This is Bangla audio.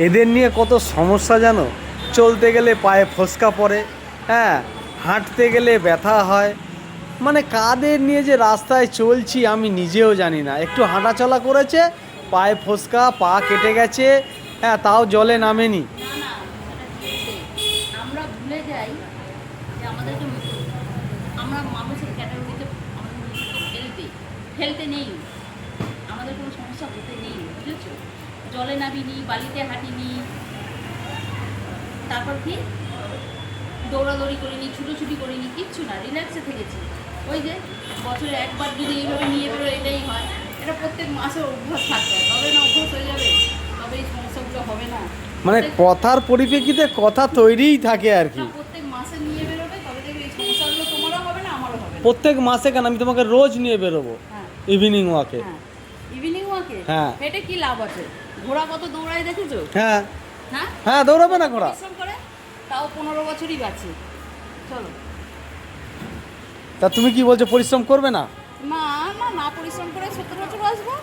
এদের নিয়ে কত সমস্যা জানো। চলতে গেলে পায়ে ফোসকা পড়ে, হ্যাঁ, হাঁটতে গেলে ব্যথা হয়। মানে কাদের নিয়ে যে রাস্তায় চলছি আমি নিজেও জানি না। একটু হাঁটাচলা করেছে, পায়ে ফোসকা, পা কেটে গেছে, হ্যাঁ, তাও জলে নামেনি। না না, সেটা কি হচ্ছে, আমরা ভুলে যাই যে আমাদেরকে আমরা মানুষের ক্যাটাগরিতে আমাদের নিজেকে ফেলতে নেই। আমাদের কোনো সমস্যা হতে নেই, বুঝেছো? জলে নামিনি, বালিতে হাঁটিনি, তারপর কি দৌড়াদৌড়ি করিনি, ছুটোছুটি করিনি, কিচ্ছু না, রিল্যাক্সে থেকেছি। ওই যে বছরে একবার যদি এইভাবে নিয়ে বেরো, এটাই হয়। এটা প্রত্যেক মাসে অভ্যাস থাকবে, তবে না অভ্যাস হয়ে যাবে, তবে এই সমস্যাগুলো হবে না। মানে কথার পরিপ্রেক্ষিতে কথা তৈরিই থাকে আর কি। না, প্রত্যেক মাসে নিয়ে বেরোবে, তবে দেখবে এই সমস্যাগুলো তোমারও হবে না, আমারও হবে না। প্রত্যেক মাসে কেন, আমি তোমাকে রোজ নিয়ে বেরোবো হ্যাঁ ইভিনিং ওয়াকে। হ্যাঁ, ইভিনিং ওয়াকে হ্যাঁ। হেঁটে কি লাভ আছে? ঘোড়া কত দৌড়ায় দেখেছো? হ্যাঁ হ্যাঁ, হ্যাঁ, দৌড়াবে না ঘোড়া? পরিশ্রম করে, তাও 15 বছরই বাঁচে। চলো। তা তুমি কি বলছো, পরিশ্রম করবে না? না না, না পরিশ্রম করে 70 বছর বাঁচবো।